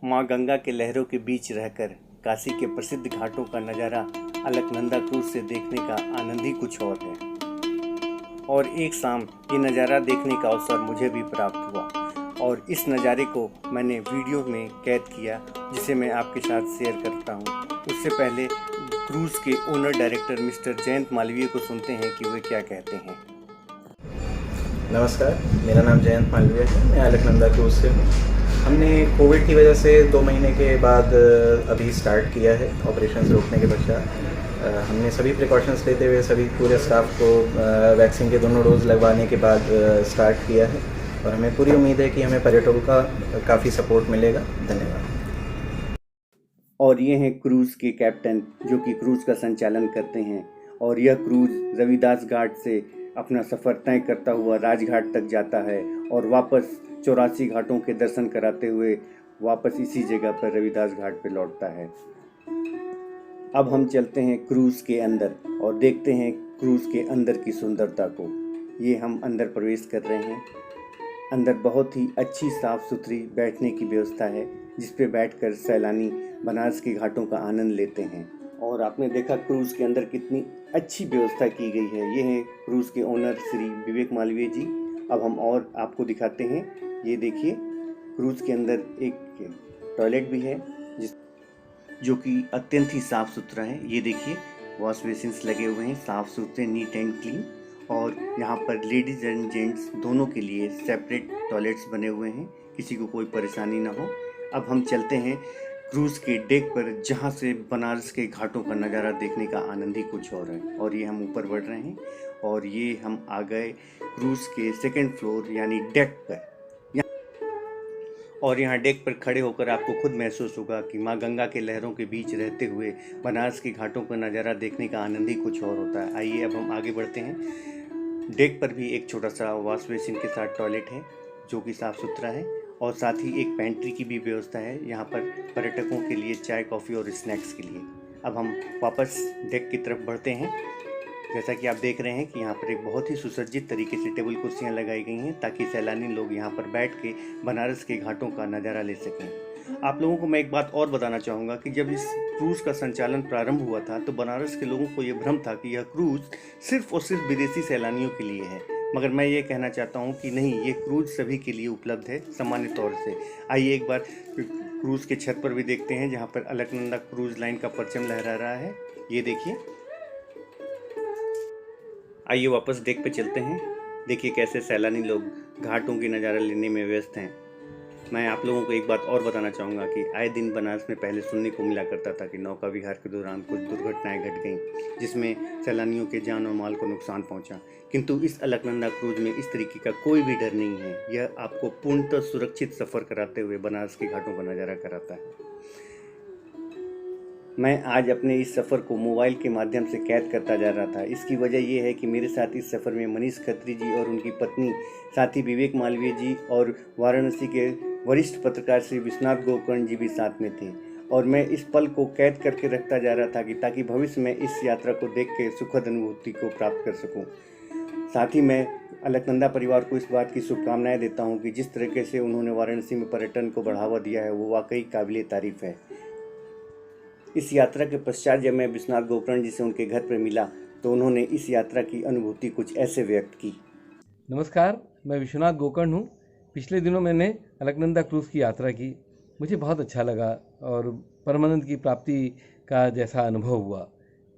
माँ गंगा के लहरों के बीच रहकर काशी के प्रसिद्ध घाटों का नज़ारा अलकनंदा क्रूज से देखने का आनंद ही कुछ और है। और एक शाम ये नज़ारा देखने का अवसर मुझे भी प्राप्त हुआ और इस नज़ारे को मैंने वीडियो में कैद किया, जिसे मैं आपके साथ शेयर करता हूँ। उससे पहले क्रूज़ के owner director mister Jayant Malviya को सुनते हैं कि वे क्या कहते हैं। नमस्कार, मेरा नाम जयंत मालवीय है। मैं अलकनंदा क्रूज से हूँ। हमने कोविड की वजह से 2 महीने के बाद अभी स्टार्ट किया है ऑपरेशंस रोकने के पश्चात। हमने सभी प्रिकॉशंस लेते हुए सभी पूरे स्टाफ को वैक्सीन के दोनों डोज लगवाने के बाद स्टार्ट किया है और हमें पूरी उम्मीद है कि हमें पर्यटकों का काफ़ी सपोर्ट मिलेगा। धन्यवाद। और ये हैं क्रूज़ के कैप्टन जो कि क्रूज़ का संचालन करते हैं, और यह क्रूज़ रविदास घाट से अपना सफ़र तय करता हुआ राजघाट तक जाता है और वापस 84 घाटों के दर्शन कराते हुए वापस इसी जगह पर रविदास घाट पर लौटता है। अब हम चलते हैं क्रूज़ के अंदर और देखते हैं क्रूज़ के अंदर की सुंदरता को। ये हम अंदर प्रवेश कर रहे हैं। अंदर बहुत ही अच्छी साफ़ सुथरी बैठने की व्यवस्था है, जिस पे बैठकर सैलानी बनारस के घाटों का आनंद लेते हैं। और आपने देखा क्रूज़ के अंदर कितनी अच्छी व्यवस्था की गई है। ये हैं क्रूज़ के ओनर श्री विवेक मालवीय जी। अब हम और आपको दिखाते हैं। ये देखिए, क्रूज़ के अंदर एक टॉयलेट भी है जो कि अत्यंत ही साफ़ सुथरा है। ये देखिए, वॉश बेसिन्स लगे हुए हैं, साफ़ सुथरे, नीट एंड क्लीन। और यहाँ पर लेडीज़ एंड जेंट्स दोनों के लिए सेपरेट टॉयलेट्स बने हुए हैं, किसी को कोई परेशानी ना हो। अब हम चलते हैं क्रूज़ के डेक पर, जहाँ से बनारस के घाटों का नज़ारा देखने का आनंद ही कुछ और है। और ये हम ऊपर बढ़ रहे हैं और ये हम आ गए क्रूज़ के 2nd फ्लोर यानी डेक पर। और यहाँ डेक पर खड़े होकर आपको खुद महसूस होगा कि माँ गंगा के लहरों के बीच रहते हुए बनारस के घाटों का नज़ारा देखने का आनंद ही कुछ और होता है। आइए अब हम आगे बढ़ते हैं। डेक पर भी एक छोटा सा वॉश बेसिन के साथ टॉयलेट है जो कि साफ़ सुथरा है, और साथ ही एक पेंट्री की भी व्यवस्था है यहाँ पर पर्यटकों के लिए चाय, कॉफ़ी और स्नैक्स के लिए। अब हम वापस डेक की तरफ बढ़ते हैं। जैसा कि आप देख रहे हैं कि यहाँ पर एक बहुत ही सुसज्जित तरीके से टेबल कुर्सियाँ लगाई गई हैं ताकि सैलानी लोग यहाँ पर बैठ के बनारस के घाटों का नज़ारा ले सकें। आप लोगों को मैं एक बात और बताना चाहूँगा कि जब इस क्रूज़ का संचालन प्रारंभ हुआ था तो बनारस के लोगों को ये भ्रम था कि यह क्रूज़ सिर्फ और सिर्फ विदेशी सैलानियों के लिए है, मगर मैं ये कहना चाहता हूँ कि नहीं, ये क्रूज़ सभी के लिए उपलब्ध है सामान्य तौर से। आइए एक बार क्रूज़ के छत पर भी देखते हैं, जहाँ पर अलकनंदा क्रूज़ लाइन का परचम लहरा रहा है। ये देखिए। आइए वापस डेक पे चलते हैं। देखिए कैसे सैलानी लोग घाटों की नज़ारा लेने में व्यस्त हैं। मैं आप लोगों को एक बात और बताना चाहूँगा कि आए दिन बनारस में पहले सुनने को मिला करता था कि नौका विहार के दौरान कुछ दुर्घटनाएं घट गईं, जिसमें सैलानियों के जान और माल को नुकसान पहुंचा। किंतु इस अलकनंदा क्रूज में इस तरीके का कोई भी डर नहीं है। यह आपको पूर्णतः सुरक्षित सफ़र कराते हुए बनारस के घाटों का नज़ारा कराता है। मैं आज अपने इस सफ़र को मोबाइल के माध्यम से कैद करता जा रहा था। इसकी वजह यह है कि मेरे साथ इस सफ़र में मनीष खत्री जी और उनकी पत्नी, साथ ही विवेक मालवीय जी और वाराणसी के वरिष्ठ पत्रकार श्री विश्वनाथ गोकर्ण जी भी साथ में थे। और मैं इस पल को कैद करके रखता जा रहा था कि ताकि भविष्य में इस यात्रा को देख के सुखद अनुभूति को प्राप्त कर सकूँ। साथ ही मैं अलकनंदा परिवार को इस बात की शुभकामनाएँ देता हूँ कि जिस तरीके से उन्होंने वाराणसी में पर्यटन को बढ़ावा दिया है वो वाकई काबिले तारीफ़ है। इस यात्रा के पश्चात जब मैं विश्वनाथ गोकर्ण जी से उनके घर पर मिला तो उन्होंने इस यात्रा की अनुभूति कुछ ऐसे व्यक्त की। नमस्कार, मैं विश्वनाथ गोकर्ण हूँ। पिछले दिनों मैंने अलकनंदा क्रूज़ की यात्रा की। मुझे बहुत अच्छा लगा और परमानंद की प्राप्ति का जैसा अनुभव हुआ।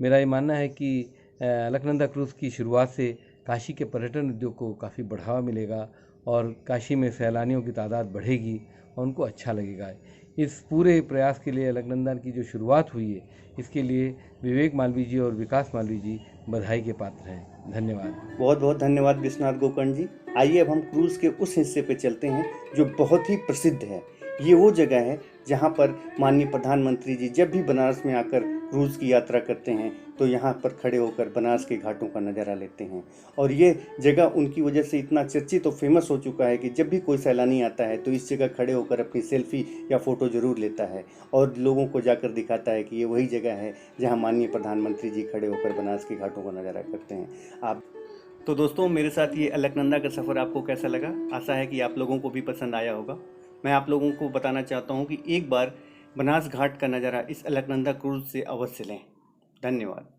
मेरा ये मानना है कि अलकनंदा क्रूज़ की शुरुआत से काशी के पर्यटन उद्योग को काफ़ी बढ़ावा मिलेगा और काशी में सैलानियों की तादाद बढ़ेगी और उनको अच्छा लगेगा। इस पूरे प्रयास के लिए अलकनंदा की जो शुरुआत हुई है, इसके लिए विवेक मालवीय जी और विकास मालवीय जी बधाई के पात्र हैं। धन्यवाद। बहुत बहुत धन्यवाद विश्वनाथ गोकर्ण जी। आइए अब हम क्रूज़ के उस हिस्से पे चलते हैं जो बहुत ही प्रसिद्ध है। ये वो जगह है जहाँ पर माननीय प्रधानमंत्री जी जब भी बनारस में आकर क्रूज़ की यात्रा करते हैं तो यहाँ पर खड़े होकर बनारस के घाटों का नज़ारा लेते हैं। और ये जगह उनकी वजह से इतना चर्चित और फेमस हो चुका है कि जब भी कोई सैलानी आता है तो इस जगह खड़े होकर अपनी सेल्फी या फ़ोटो ज़रूर लेता है और लोगों को जाकर दिखाता है कि ये वही जगह है जहाँ माननीय प्रधानमंत्री जी खड़े होकर बनारस के घाटों का नज़ारा करते हैं। आप तो दोस्तों, मेरे साथ ये अलकनंदा का सफ़र आपको कैसा लगा? आशा है कि आप लोगों को भी पसंद आया होगा। मैं आप लोगों को बताना चाहता हूँ कि एक बार बनास घाट का नज़ारा इस अलकनंदा क्रूज़ से अवश्य लें। धन्यवाद।